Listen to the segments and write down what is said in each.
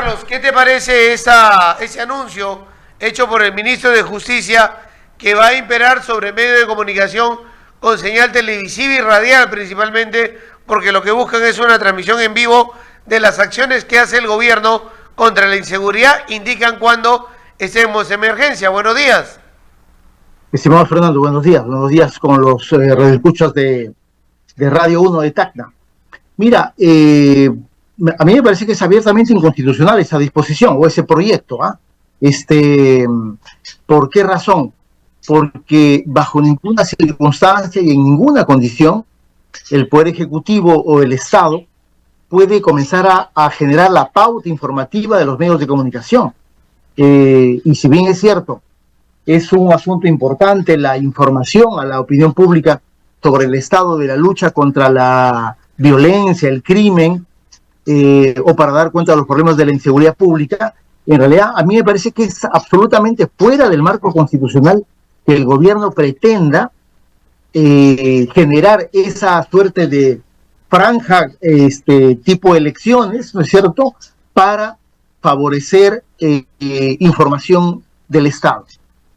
Carlos, ¿qué te parece ese anuncio hecho por el ministro de Justicia que va a imperar sobre medios de comunicación con señal televisiva y radial principalmente, porque lo que buscan es una transmisión en vivo de las acciones que hace el gobierno contra la inseguridad, indican cuando estemos en emergencia? Buenos días. Estimado Fernando, buenos días con los radioescuchas de Radio 1 de Tacna. Mira, a mí me parece que es abiertamente inconstitucional esa disposición o ese proyecto. ¿Por qué razón? Porque bajo ninguna circunstancia y en ninguna condición el Poder Ejecutivo o el Estado puede comenzar a generar la pauta informativa de los medios de comunicación. Y si bien es cierto, es un asunto importante la información a la opinión pública sobre el estado de la lucha contra la violencia, el crimen, o para dar cuenta de los problemas de la inseguridad pública, en realidad a mí me parece que es absolutamente fuera del marco constitucional que el gobierno pretenda generar esa suerte de franja tipo elecciones, ¿no es cierto?, para favorecer información del Estado.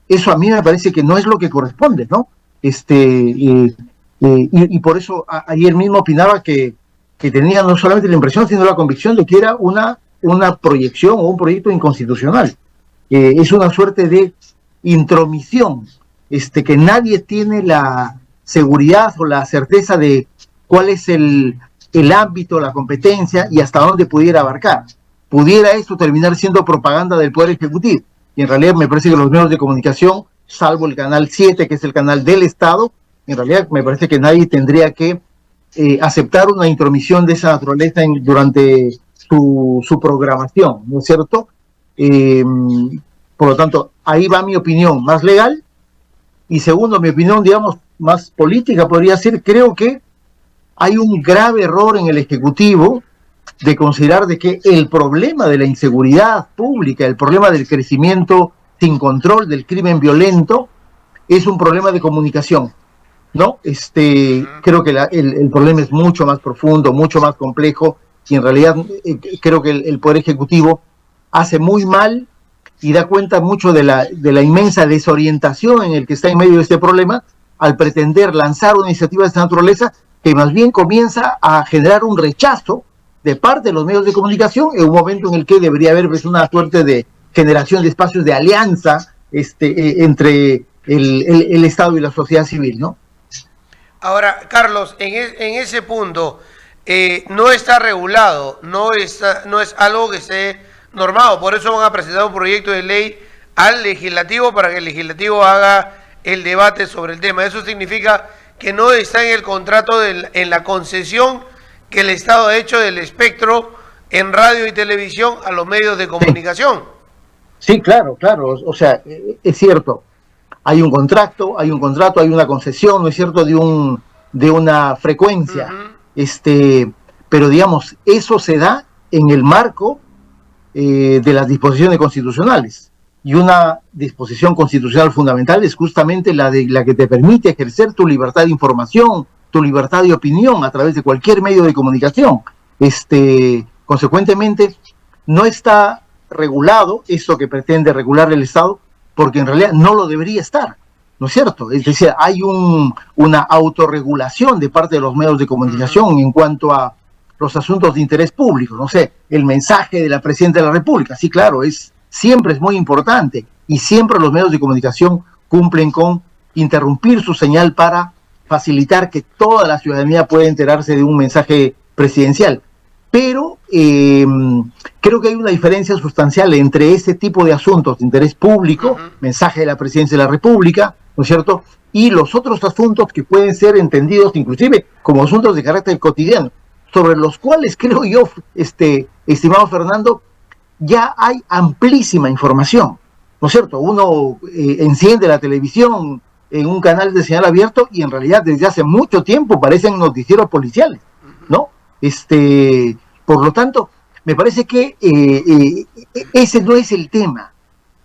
Eso a mí me parece que no es lo que corresponde, ¿no? Y por eso ayer mismo opinaba que tenía no solamente la impresión, sino la convicción de que era una proyección o un proyecto inconstitucional. Es una suerte de intromisión, que nadie tiene la seguridad o la certeza de cuál es el ámbito, la competencia y hasta dónde pudiera abarcar. Pudiera esto terminar siendo propaganda del Poder Ejecutivo. Y en realidad me parece que los medios de comunicación, salvo el canal 7, que es el canal del Estado, en realidad me parece que nadie tendría que aceptar una intromisión de esa naturaleza durante su programación, ¿no es cierto? Por lo tanto, ahí va mi opinión más legal. Y segundo, mi opinión, digamos, más política, podría ser, creo que hay un grave error en el Ejecutivo de considerar de que el problema de la inseguridad pública, el problema del crecimiento sin control del crimen violento, es un problema de comunicación, ¿no? Creo que el problema es mucho más profundo, mucho más complejo, y en realidad creo que el Poder Ejecutivo hace muy mal y da cuenta mucho de la inmensa desorientación en el que está en medio de este problema al pretender lanzar una iniciativa de esta naturaleza que más bien comienza a generar un rechazo de parte de los medios de comunicación en un momento en el que debería haber una suerte de generación de espacios de alianza entre el Estado y la sociedad civil, ¿no? Ahora, Carlos, en ese punto no está regulado, no es algo que esté normado, por eso van a presentar un proyecto de ley al legislativo para que el legislativo haga el debate sobre el tema. Eso significa que no está en el contrato, en la concesión que el Estado ha hecho del espectro en radio y televisión a los medios de comunicación. Sí, claro, o sea, es cierto, hay un contrato, hay una concesión, ¿no es cierto?, de una frecuencia, pero digamos, eso se da en el marco de las disposiciones constitucionales, y una disposición constitucional fundamental es justamente la que te permite ejercer tu libertad de información, tu libertad de opinión a través de cualquier medio de comunicación. Consecuentemente, no está regulado eso que pretende regular el Estado, porque en realidad no lo debería estar, ¿no es cierto? Es decir, hay una autorregulación de parte de los medios de comunicación en cuanto a los asuntos de interés público, no sé, el mensaje de la Presidenta de la República, sí, claro, siempre es muy importante, y siempre los medios de comunicación cumplen con interrumpir su señal para facilitar que toda la ciudadanía pueda enterarse de un mensaje presidencial. Pero creo que hay una diferencia sustancial entre ese tipo de asuntos de interés público, mensaje de la Presidencia de la República, ¿no es cierto?, y los otros asuntos que pueden ser entendidos inclusive como asuntos de carácter cotidiano, sobre los cuales creo yo, estimado Fernando, ya hay amplísima información, ¿no es cierto? Uno enciende la televisión en un canal de señal abierto y en realidad desde hace mucho tiempo parecen noticieros policiales, ¿no? Por lo tanto, me parece que ese no es el tema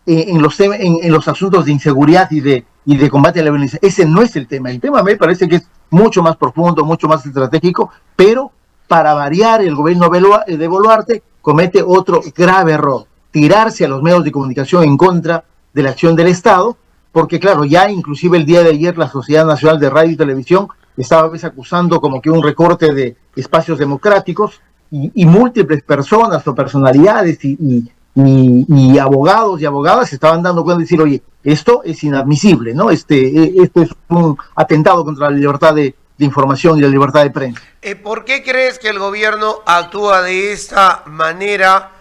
en los asuntos de inseguridad y de combate a la violencia. Ese no es el tema. El tema me parece que es mucho más profundo, mucho más estratégico, pero para variar el gobierno de Boluarte comete otro grave error, tirarse a los medios de comunicación en contra de la acción del Estado, porque claro, ya inclusive el día de ayer la Sociedad Nacional de Radio y Televisión estaba acusando como que un recorte de espacios democráticos y múltiples personas o personalidades y abogados y abogadas se estaban dando cuenta de decir, oye, esto es inadmisible, ¿no? Esto es un atentado contra la libertad de información y la libertad de prensa. ¿Por qué crees que el gobierno actúa de esta manera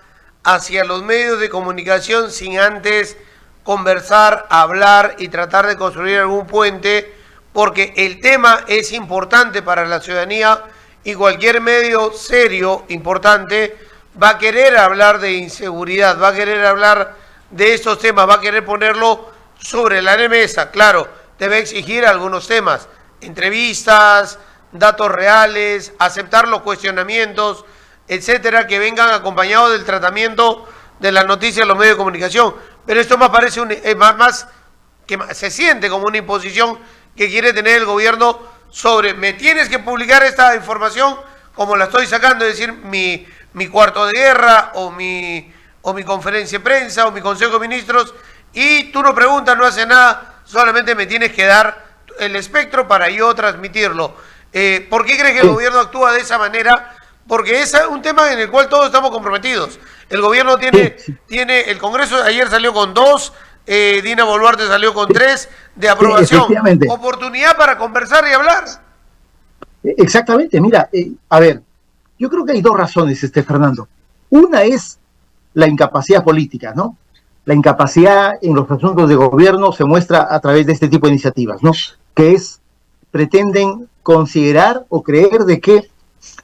hacia los medios de comunicación sin antes conversar, hablar y tratar de construir algún puente? Porque el tema es importante para la ciudadanía y cualquier medio serio, importante, va a querer hablar de inseguridad, va a querer hablar de estos temas, va a querer ponerlo sobre la mesa. Claro, debe exigir algunos temas, entrevistas, datos reales, aceptar los cuestionamientos, etcétera, que vengan acompañados del tratamiento de las noticias en los medios de comunicación. Pero esto más parece que se siente como una imposición que quiere tener el gobierno sobre, me tienes que publicar esta información como la estoy sacando, es decir, mi cuarto de guerra o mi conferencia de prensa o mi consejo de ministros, y tú no preguntas, no haces nada, solamente me tienes que dar el espectro para yo transmitirlo. ¿Por qué crees que el gobierno actúa de esa manera? Porque es un tema en el cual todos estamos comprometidos. El gobierno tiene el Congreso ayer salió con 2, Dina Boluarte salió con 3 de aprobación. Oportunidad para conversar y hablar. Exactamente, mira, a ver, yo creo que hay dos razones, Fernando. Una es la incapacidad política, ¿no? La incapacidad en los asuntos de gobierno se muestra a través de este tipo de iniciativas, ¿no? Que pretenden considerar o creer de que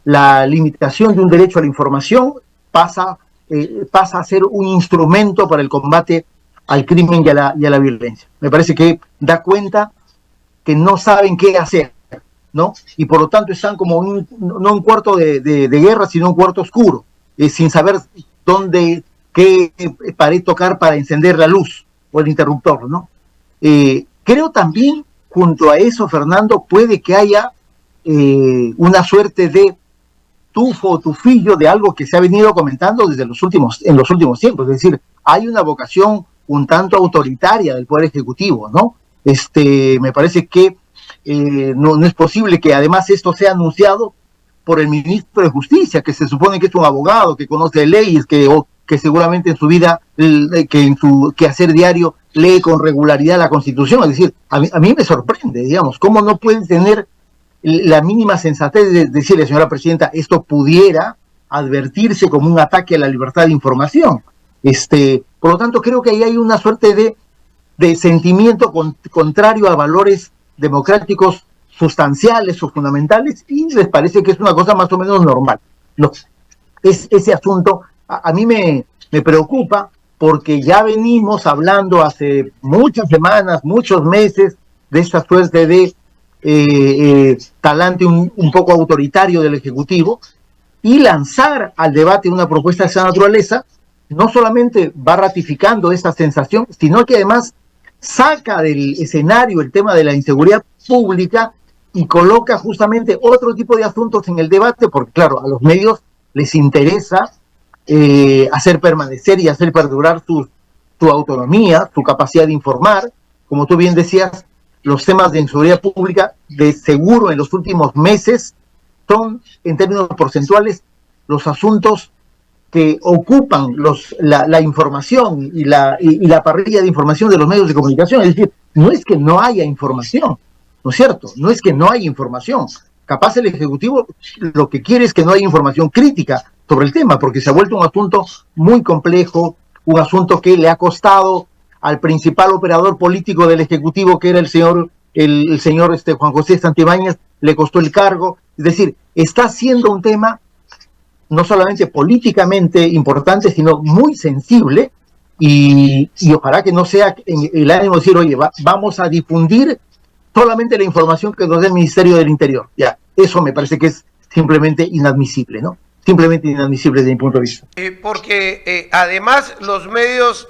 la limitación de un derecho a la información pasa a ser un instrumento para el combate al crimen y a la violencia. Me parece que da cuenta que no saben qué hacer, ¿no? Y por lo tanto están como no un cuarto de guerra, sino un cuarto oscuro, sin saber qué pared tocar para encender la luz o el interruptor, ¿no? Creo también, junto a eso, Fernando, puede que haya una suerte de tufo o tufillo de algo que se ha venido comentando en los últimos tiempos, es decir, hay una vocación un tanto autoritaria del Poder Ejecutivo, ¿no? Me parece que no es posible que además esto sea anunciado por el ministro de Justicia, que se supone que es un abogado, que conoce leyes, que seguramente en su vida, que en su quehacer diario lee con regularidad la Constitución. Es decir, a mí me sorprende, digamos, cómo no pueden tener la mínima sensatez de decirle, señora presidenta, esto pudiera advertirse como un ataque a la libertad de información. Por lo tanto, creo que ahí hay una suerte de sentimiento contrario a valores democráticos sustanciales o fundamentales, y les parece que es una cosa más o menos normal. No, ese asunto a mí me preocupa, porque ya venimos hablando hace muchas semanas, muchos meses, de esta suerte de talante un poco autoritario del Ejecutivo, y lanzar al debate una propuesta de esa naturaleza no solamente va ratificando esa sensación, sino que además saca del escenario el tema de la inseguridad pública y coloca justamente otro tipo de asuntos en el debate, porque claro, a los medios les interesa hacer permanecer y hacer perdurar su autonomía, su capacidad de informar. Como tú bien decías, los temas de inseguridad pública, de seguro en los últimos meses, son, en términos porcentuales, los asuntos que ocupan la información y la parrilla de información de los medios de comunicación. Es decir, no es que no haya información, ¿no es cierto? No es que no haya información. Capaz el Ejecutivo lo que quiere es que no haya información crítica sobre el tema, porque se ha vuelto un asunto muy complejo, un asunto que le ha costado al principal operador político del Ejecutivo, que era el señor Juan José Santibáñez, le costó el cargo. Es decir, está siendo un tema no solamente políticamente importante, sino muy sensible, y ojalá que no sea en el ánimo de decir, oye, vamos a difundir solamente la información que nos dé el Ministerio del Interior. Ya, eso me parece que es simplemente inadmisible, ¿no? Simplemente inadmisible desde mi punto de vista. Porque además los medios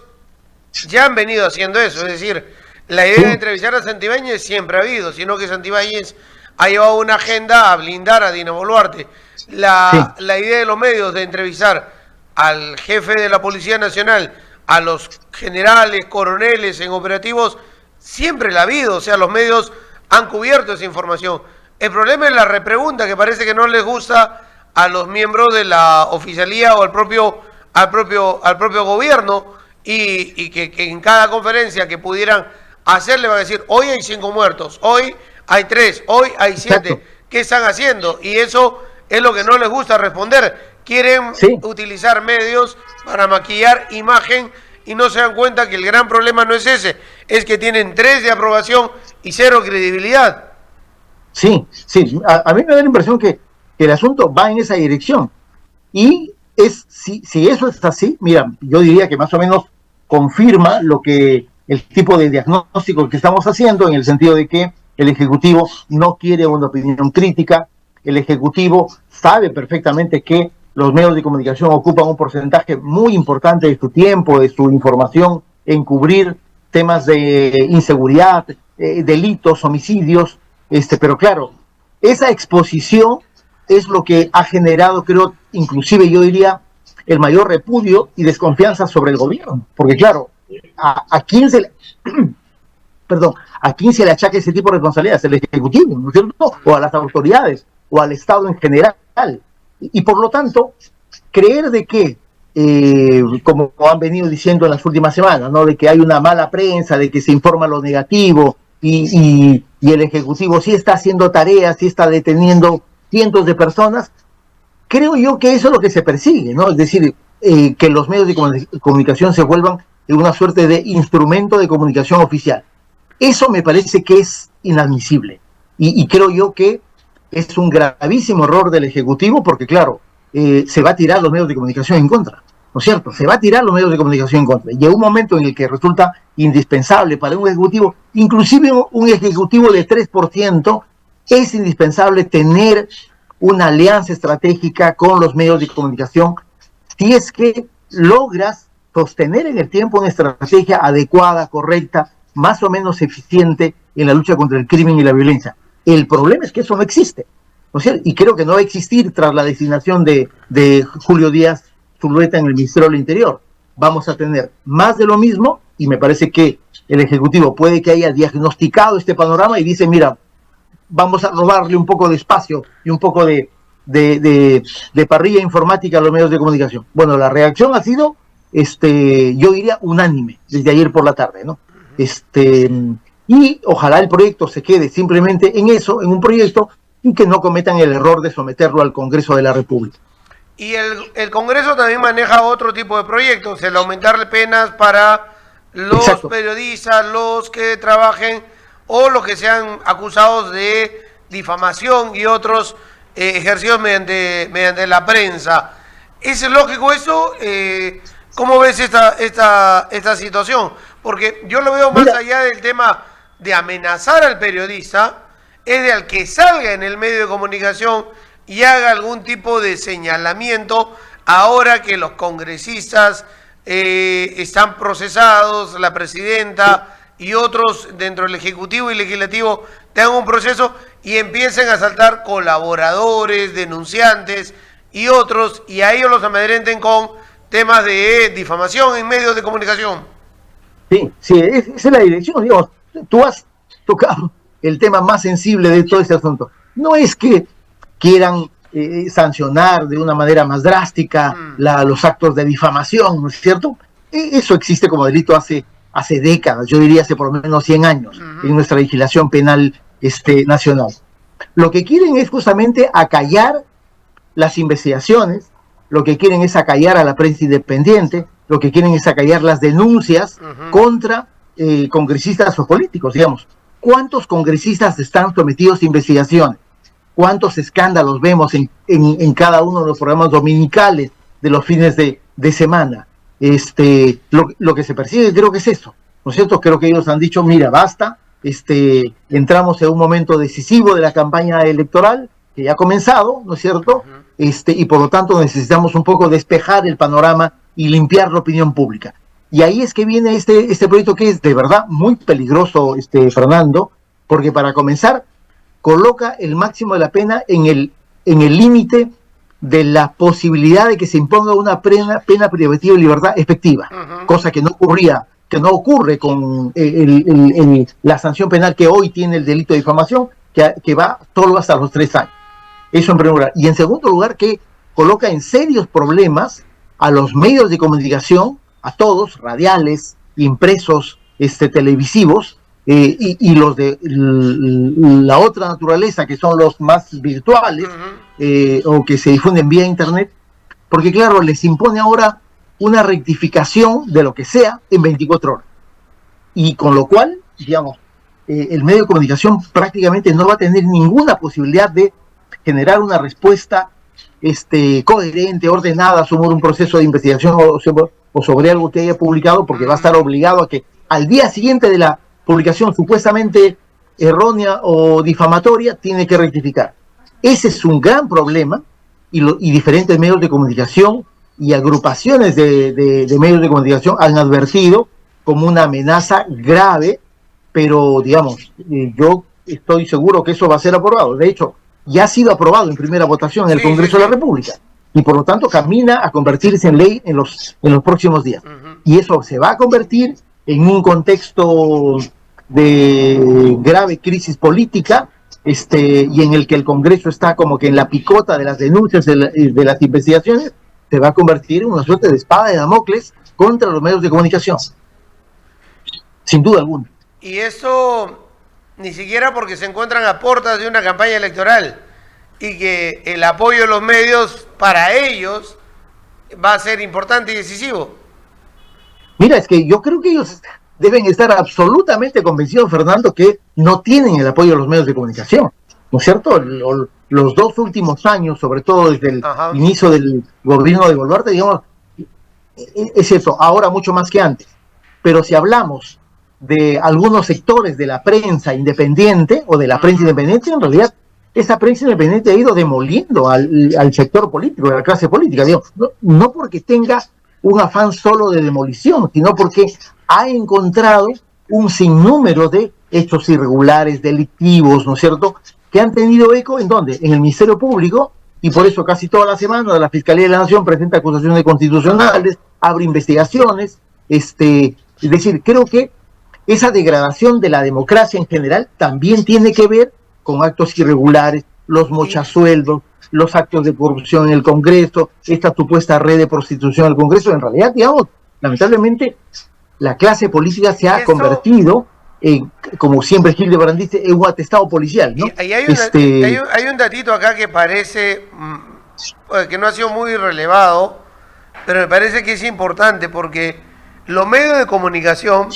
ya han venido haciendo eso, es decir, la idea de entrevistar a Santibáñez siempre ha habido, sino que Santibáñez ha llevado una agenda a blindar a Dina Boluarte. La idea de los medios de entrevistar al jefe de la Policía Nacional, a los generales, coroneles en operativos, siempre la ha habido, o sea, los medios han cubierto esa información. El problema es la repregunta, que parece que no les gusta a los miembros de la oficialía o al propio gobierno, y que en cada conferencia que pudieran hacerle van a decir, hoy hay 5 muertos, hoy hay 3, hoy hay 7. Exacto. ¿Qué están haciendo? Y eso es lo que no les gusta responder. Quieren utilizar medios para maquillar imagen y no se dan cuenta que el gran problema no es ese, es que tienen 3 de aprobación y 0 credibilidad. Sí, sí, a mí me da la impresión que el asunto va en esa dirección. Y si eso es así, mira, yo diría que más o menos confirma lo que el tipo de diagnóstico que estamos haciendo, en el sentido de que el Ejecutivo no quiere una opinión crítica. El Ejecutivo sabe perfectamente que los medios de comunicación ocupan un porcentaje muy importante de su tiempo, de su información, en cubrir temas de inseguridad, delitos, homicidios, pero claro, esa exposición es lo que ha generado, creo, inclusive yo diría, el mayor repudio y desconfianza sobre el gobierno, porque claro, ¿a quién se le, perdón, a quién se le achaca ese tipo de responsabilidades? ¿El Ejecutivo, no es cierto? O a las autoridades, o al Estado en general. Y por lo tanto, creer de que, como han venido diciendo en las últimas semanas, ¿no?, de que hay una mala prensa, de que se informa lo negativo, y el Ejecutivo sí está haciendo tareas, sí está deteniendo cientos de personas, creo yo que eso es lo que se persigue, ¿no? Es decir, que los medios de comunicación se vuelvan una suerte de instrumento de comunicación oficial. Eso me parece que es inadmisible. Y creo yo que es un gravísimo error del Ejecutivo, porque claro, se va a tirar los medios de comunicación en contra, ¿no es cierto? Se va a tirar los medios de comunicación en contra. Llega un momento en el que resulta indispensable para un Ejecutivo, inclusive un Ejecutivo de 3%, es indispensable tener una alianza estratégica con los medios de comunicación, si es que logras sostener en el tiempo una estrategia adecuada, correcta, más o menos eficiente en la lucha contra el crimen y la violencia. El problema es que eso no existe, ¿no es cierto? Y creo que no va a existir tras la designación de Julio Díaz Zulueta en el Ministerio del Interior. Vamos a tener más de lo mismo, y me parece que el Ejecutivo puede que haya diagnosticado este panorama y dice, mira, vamos a robarle un poco de espacio y un poco de parrilla informática a los medios de comunicación. Bueno, la reacción ha sido, yo diría, unánime desde ayer por la tarde, ¿no? Y ojalá el proyecto se quede simplemente en eso, en un proyecto, y que no cometan el error de someterlo al Congreso de la República. Y el Congreso también maneja otro tipo de proyectos, el aumentar penas para los periodistas, los que trabajen o los que sean acusados de difamación y otros ejercidos mediante la prensa. ¿Es lógico eso? ¿Cómo ves esta situación? Porque yo lo veo más allá del tema de amenazar al periodista, es de al que salga en el medio de comunicación y haga algún tipo de señalamiento ahora que los congresistas están procesados, la presidenta y otros dentro del Ejecutivo y Legislativo tengan un proceso y empiecen a saltar colaboradores, denunciantes y otros, y a ellos los amedrenten con temas de difamación en medios de comunicación. Sí, esa es la dirección, digamos. Tú has tocado el tema más sensible de todo este asunto. No es que quieran sancionar de una manera más drástica los actos de difamación, ¿no es cierto? Eso existe como delito hace décadas, yo diría hace por lo menos 100 años, en nuestra legislación penal nacional. Lo que quieren es justamente acallar las investigaciones, lo que quieren es acallar a la prensa independiente, lo que quieren es acallar las denuncias contra congresistas o políticos, digamos. ¿Cuántos congresistas están sometidos a investigaciones? ¿Cuántos escándalos vemos en cada uno de los programas dominicales de los fines de semana? Lo que se persigue creo que es eso, ¿no es cierto? Creo que ellos han dicho, mira, basta, entramos en un momento decisivo de la campaña electoral, que ya ha comenzado, ¿no es cierto? Y por lo tanto necesitamos un poco despejar el panorama y limpiar la opinión pública. Y ahí es que viene este proyecto, que es de verdad muy peligroso, Fernando, porque para comenzar coloca el máximo de la pena en el límite de la posibilidad de que se imponga una pena privativa de libertad efectiva, cosa que no ocurre con la sanción penal que hoy tiene el delito de difamación, que va solo hasta los 3 años. Eso en primer lugar. Y en segundo lugar, que coloca en serios problemas a los medios de comunicación, a todos, radiales, impresos, televisivos, y los de la otra naturaleza, que son los más virtuales, o que se difunden vía internet, porque claro, les impone ahora una rectificación de lo que sea en 24 horas. Y con lo cual, digamos, el medio de comunicación prácticamente no va a tener ninguna posibilidad de generar una respuesta coherente, ordenada sobre un proceso de investigación o sobre algo que haya publicado, porque va a estar obligado a que al día siguiente de la publicación supuestamente errónea o difamatoria tiene que rectificar. Ese es un gran problema, y diferentes medios de comunicación y agrupaciones de medios de comunicación han advertido como una amenaza grave, pero digamos, yo estoy seguro que eso va a ser aprobado. De hecho, ya ha sido aprobado en primera votación en el Congreso de la República, y por lo tanto camina a convertirse en ley en los próximos días. Y eso se va a convertir en un contexto de grave crisis política, y en el que el Congreso está como que en la picota de las denuncias de las investigaciones, se va a convertir en una suerte de espada de Damocles contra los medios de comunicación, sin duda alguna. Y eso ni siquiera porque se encuentran a puertas de una campaña electoral, y que el apoyo de los medios para ellos va a ser importante y decisivo. Mira, es que yo creo que ellos deben estar absolutamente convencidos, Fernando, que no tienen el apoyo de los medios de comunicación, ¿no es cierto? Los 2 últimos años, sobre todo desde el inicio del gobierno de Boluarte, digamos, es cierto, ahora mucho más que antes, pero si hablamos de algunos sectores de la prensa independiente o de la prensa independiente, en realidad esa prensa independiente ha ido demoliendo al sector político, a la clase política, digamos, no porque tenga un afán solo de demolición, sino porque ha encontrado un sinnúmero de hechos irregulares, delictivos, ¿no es cierto?, que han tenido eco, ¿en dónde? En el Ministerio Público, y por eso casi toda la semana la Fiscalía de la Nación presenta acusaciones constitucionales, abre investigaciones, es decir, creo que esa degradación de la democracia en general también tiene que ver con actos irregulares, los mochasueldos, los actos de corrupción en el Congreso, esta supuesta red de prostitución del Congreso. En realidad, digamos, lamentablemente, la clase política se ha convertido en, como siempre Hildebrand dice, en un atestado policial, ¿no? Y hay un datito acá que parece que no ha sido muy relevado, pero me parece que es importante, porque los medios de comunicación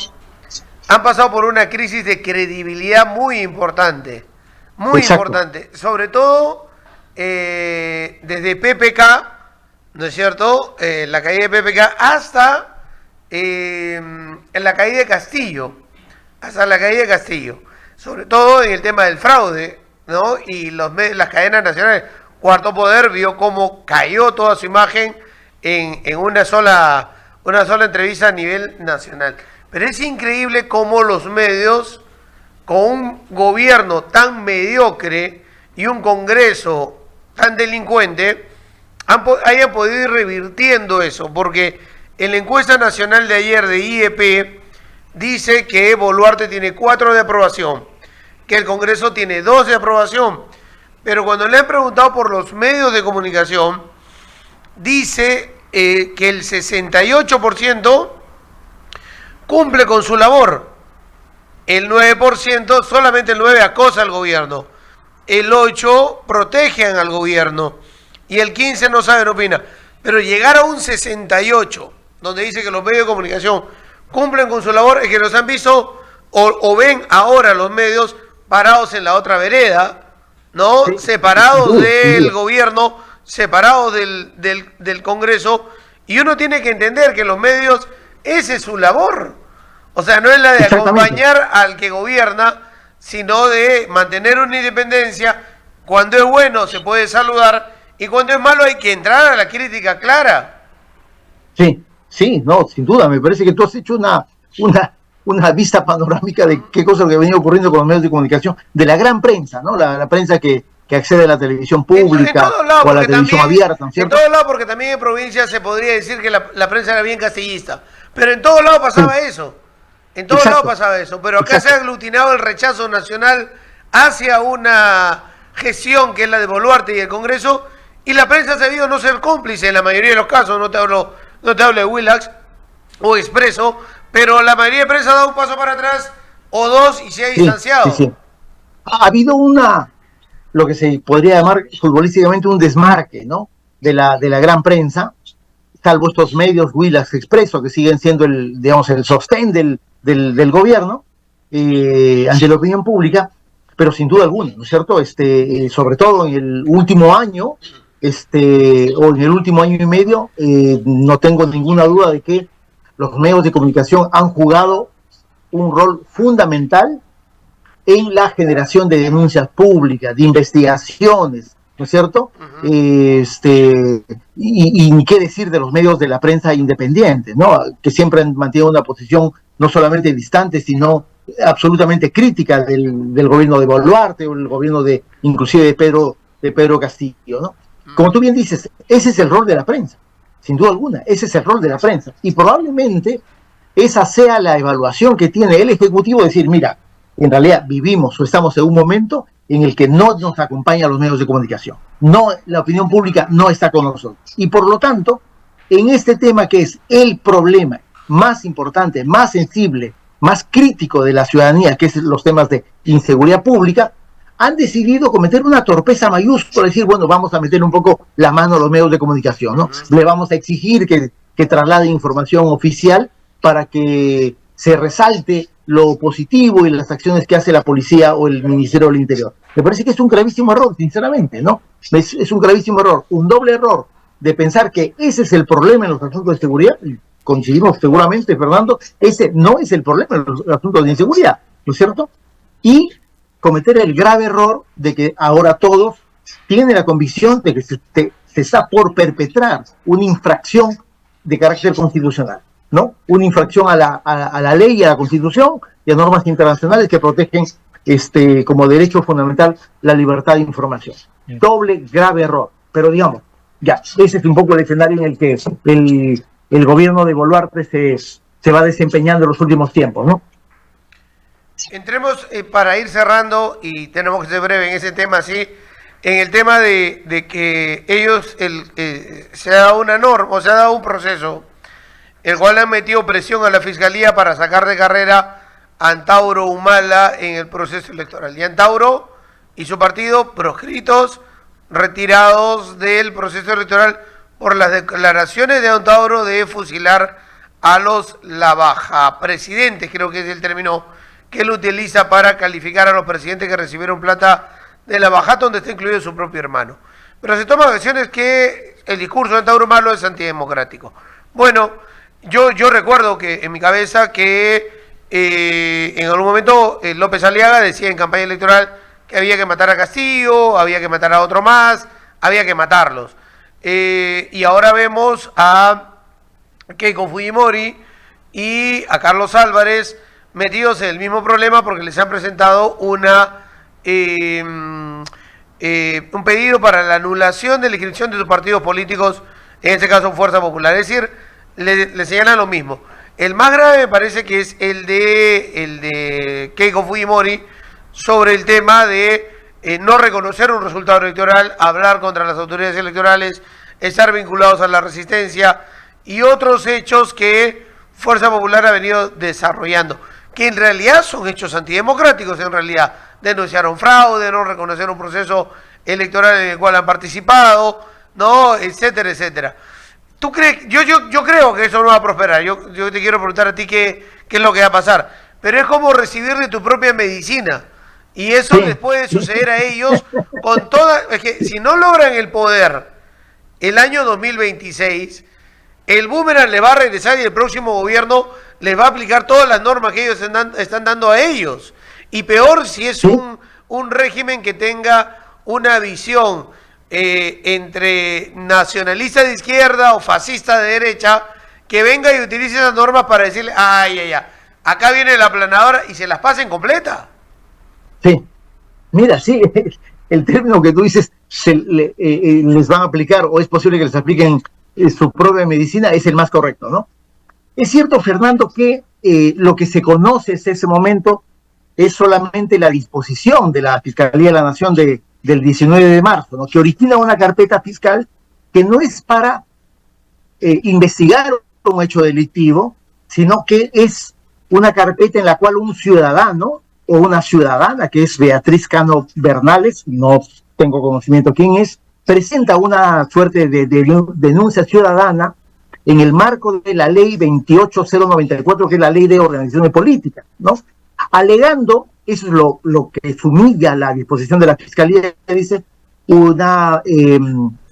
han pasado por una crisis de credibilidad muy importante, importante, sobre todo desde PPK, ¿no es cierto?, la caída de PPK hasta en la caída de Castillo, sobre todo en el tema del fraude, ¿no? Y las cadenas nacionales. Cuarto Poder vio cómo cayó toda su imagen en una sola entrevista a nivel nacional. Pero es increíble cómo los medios, con un gobierno tan mediocre y un Congreso tan delincuente, hayan podido ir revirtiendo eso, porque en la encuesta nacional de ayer de IEP dice que Boluarte tiene 4 de aprobación, que el Congreso tiene 2 de aprobación, pero cuando le han preguntado por los medios de comunicación, dice que el 68% cumple con su labor, el 9%, solamente el 9% acosa al gobierno, el 8% protegen al gobierno y el 15% no sabe, no opina. Pero llegar a un 68%, donde dice que los medios de comunicación cumplen con su labor, es que los han visto o ven ahora los medios parados en la otra vereda, ¿no? Sí, separados del gobierno, separados del Congreso, y uno tiene que entender que los medios, esa es su labor. O sea, no es la de acompañar al que gobierna, sino de mantener una independencia. Cuando es bueno se puede saludar, y cuando es malo hay que entrar a la crítica clara. Sí, no, sin duda, me parece que tú has hecho una vista panorámica de qué cosa que ha venido ocurriendo con los medios de comunicación, de la gran prensa, ¿no? La prensa que que accede a la televisión En pública todos lados, o a la porque televisión también, abierta, ¿no es en cierto? todos lados, porque también en provincia se podría decir que la prensa era bien castillista. Pero en todos lados Sí, pasaba eso. En todos lados exacto, pasaba eso. Pero acá se ha exacto. aglutinado el rechazo nacional hacia una gestión que es la de Boluarte y el Congreso, y la prensa ha sabido no ser cómplice en la mayoría de los casos. No te hablo de Willax o Expreso, pero la mayoría de prensa ha dado un paso para atrás o dos y se ha Sí, sí, distanciado. sí. Ha habido lo que se podría llamar futbolísticamente un desmarque, ¿no? De la gran prensa, salvo estos medios, Willax, Expreso, que siguen siendo digamos, el sostén del gobierno ante la opinión pública, pero sin duda alguna, ¿no es cierto? Sobre todo en el último año, o en el último año y medio, no tengo ninguna duda de que los medios de comunicación han jugado un rol fundamental en la generación de denuncias públicas, de investigaciones, ¿no es cierto? Uh -huh. Y ni qué decir de los medios de la prensa independientes, ¿no? Que siempre han mantenido una posición no solamente distante, sino absolutamente crítica del gobierno de Boluarte o el gobierno inclusive de Pedro Castillo, ¿no? Como tú bien dices, ese es el rol de la prensa, sin duda alguna, ese es el rol de la prensa. Y probablemente esa sea la evaluación que tiene el Ejecutivo, decir, mira, en realidad vivimos o estamos en un momento en el que no nos acompañan los medios de comunicación. No, la opinión pública no está con nosotros. Y por lo tanto, en este tema que es el problema más importante, más sensible, más crítico de la ciudadanía, que es los temas de inseguridad pública, han decidido cometer una torpeza mayúscula, decir, bueno, vamos a meter un poco la mano a los medios de comunicación, ¿no? Le vamos a exigir que trasladen información oficial para que se resalte lo positivo y las acciones que hace la policía o el Ministerio del Interior. Me parece que es un gravísimo error, sinceramente, ¿no? Es un gravísimo error, un doble error de pensar que ese es el problema en los asuntos de seguridad. Coincidimos seguramente, Fernando, ese no es el problema en los asuntos de inseguridad, ¿no es cierto? Y cometer el grave error de que ahora todos tienen la convicción de que se está por perpetrar una infracción de carácter constitucional, ¿no? Una infracción a la ley y a la Constitución y a normas internacionales que protegen como derecho fundamental la libertad de información. Doble grave error. Pero digamos, ya, ese es un poco el escenario en el que el gobierno de Boluarte se va desempeñando en los últimos tiempos, ¿no? Entremos para ir cerrando, y tenemos que ser breve en ese tema, sí, en el tema de que ellos se ha dado una norma, o se ha dado un proceso, el cual han metido presión a la Fiscalía para sacar de carrera a Antauro Humala en el proceso electoral. Y Antauro y su partido proscritos, retirados del proceso electoral por las declaraciones de Antauro de fusilar a los lavajapresidentes, creo que es el término que él utiliza para calificar a los presidentes que recibieron plata de la bajata, donde está incluido su propio hermano. Pero se toman acciones que el discurso de Antauro Humala es antidemocrático. Bueno, yo recuerdo que en mi cabeza que en algún momento López Aliaga decía en campaña electoral que había que matar a Castillo, había que matar a otro más, había que matarlos. Y ahora vemos a Keiko Fujimori y a Carlos Álvarez metidos en el mismo problema porque les han presentado un pedido para la anulación de la inscripción de sus partidos políticos, en este caso Fuerza Popular. Es decir, le señalan lo mismo. El más grave me parece que es el de Keiko Fujimori sobre el tema de no reconocer un resultado electoral, hablar contra las autoridades electorales, estar vinculados a la resistencia y otros hechos que Fuerza Popular ha venido desarrollando, que en realidad son hechos antidemocráticos. En realidad denunciaron fraude, no reconocer un proceso electoral en el cual han participado, no, etcétera, etcétera. ¿Tú crees? Yo creo que eso no va a prosperar. Yo te quiero preguntar a ti qué es lo que va a pasar. Pero es como recibir de tu propia medicina. Y eso les puede suceder a ellos con toda... Es que si no logran el poder el año 2026, el boomerang le va a regresar y el próximo gobierno les va a aplicar todas las normas que ellos están dando a ellos. Y peor si es un régimen que tenga una visión entre nacionalista de izquierda o fascista de derecha, que venga y utilice esas normas para decirle, acá viene la aplanadora y se las pasen completa. Sí, mira, sí, el término que tú dices les van a aplicar o es posible que les apliquen su propia medicina es el más correcto, ¿no? Es cierto, Fernando, que lo que se conoce hasta ese momento es solamente la disposición de la Fiscalía de la Nación del 19 de marzo, ¿no? Que origina una carpeta fiscal que no es para investigar un hecho delictivo, sino que es una carpeta en la cual un ciudadano o una ciudadana, que es Beatriz Cano Bernales, no tengo conocimiento quién es, presenta una suerte de denuncia ciudadana en el marco de la ley 28094, que es la ley de organizaciones políticas, ¿no? Alegando, eso es lo que sumilla la disposición de la Fiscalía, dice, una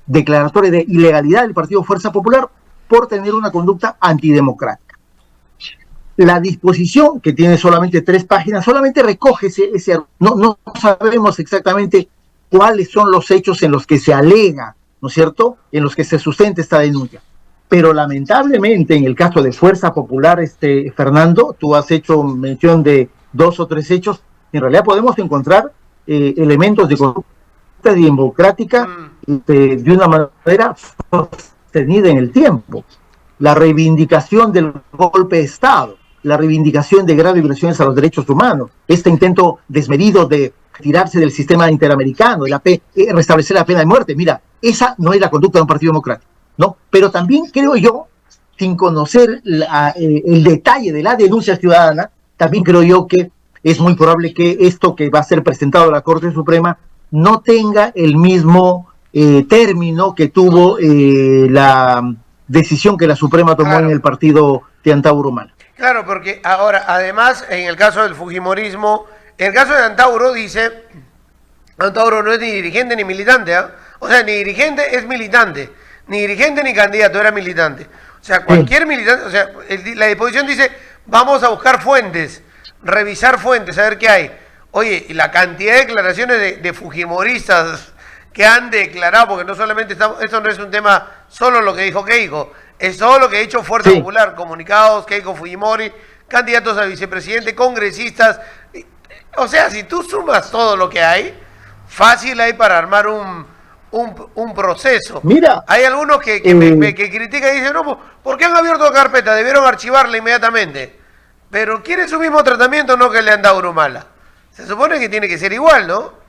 declaratoria de ilegalidad del Partido Fuerza Popular por tener una conducta antidemocrática. La disposición, que tiene solamente 3 páginas, solamente recoge ese no sabemos exactamente cuáles son los hechos en los que se alega, ¿no es cierto?, en los que se sustenta esta denuncia. Pero lamentablemente, en el caso de Fuerza Popular, Fernando, tú has hecho mención de 2 o 3 hechos, en realidad podemos encontrar elementos de conducta democrática de una manera sostenida en el tiempo. La reivindicación del golpe de Estado, la reivindicación de graves violaciones a los derechos humanos, este intento desmedido de retirarse del sistema interamericano, restablecer la pena de muerte. Mira, esa no es la conducta de un partido democrático, ¿no? Pero también creo yo, sin conocer el detalle de la denuncia ciudadana, también creo yo que es muy probable que esto que va a ser presentado a la Corte Suprema no tenga el mismo término que tuvo la decisión que la Suprema tomó en el partido de Antauro Humala. Claro, porque ahora, además, en el caso del fujimorismo, en el caso de Antauro dice, Antauro no es ni dirigente ni militante, ¿eh? O sea, ni dirigente es militante, ni dirigente ni candidato, era militante. O sea, cualquier militante, o sea, la disposición dice, vamos a buscar fuentes, revisar fuentes, a ver qué hay. Oye, y la cantidad de declaraciones de fujimoristas que han declarado, porque no solamente esto no es un tema solo lo que dijo Keiko, es todo lo que ha dicho Fuerza Popular, comunicados, Keiko Fujimori, candidatos a vicepresidente, congresistas. O sea, si tú sumas todo lo que hay, fácil hay para armar un proceso. Mira, hay algunos que critican y dicen, no, ¿por qué han abierto carpeta? Debieron archivarla inmediatamente. Pero quiere su mismo tratamiento, no que le han dado Humala. Se supone que tiene que ser igual, ¿no?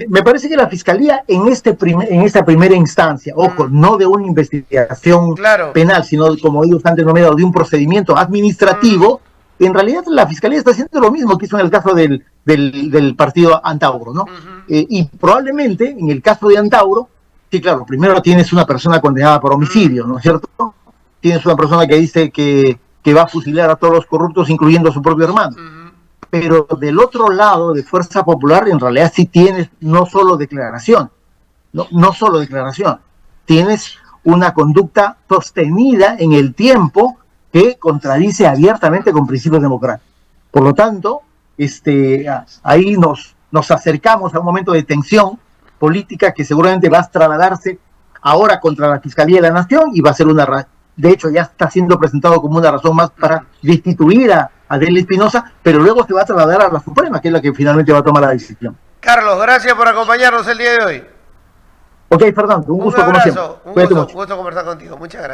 Me parece que la Fiscalía en esta primera instancia, ojo, no de una investigación penal, sino como ellos han denominado, de un procedimiento administrativo, en realidad la Fiscalía está haciendo lo mismo que hizo en el caso del partido Antauro, ¿no? Y probablemente en el caso de Antauro, sí, claro, primero tienes una persona condenada por homicidio, ¿no es cierto? Tienes una persona que dice que va a fusilar a todos los corruptos, incluyendo a su propio hermano. Pero del otro lado, de Fuerza Popular, en realidad sí tienes no solo declaración, no solo declaración, tienes una conducta sostenida en el tiempo que contradice abiertamente con principios democráticos. Por lo tanto, ahí nos acercamos a un momento de tensión política que seguramente va a trasladarse ahora contra la Fiscalía de la Nación y va a ser de hecho ya está siendo presentado como una razón más para destituir a Adele Espinosa, pero luego se va a trasladar a la Suprema, que es la que finalmente va a tomar la decisión. Carlos, gracias por acompañarnos el día de hoy. Ok, Fernando, un gusto como siempre. Un gusto conversar contigo. Muchas gracias.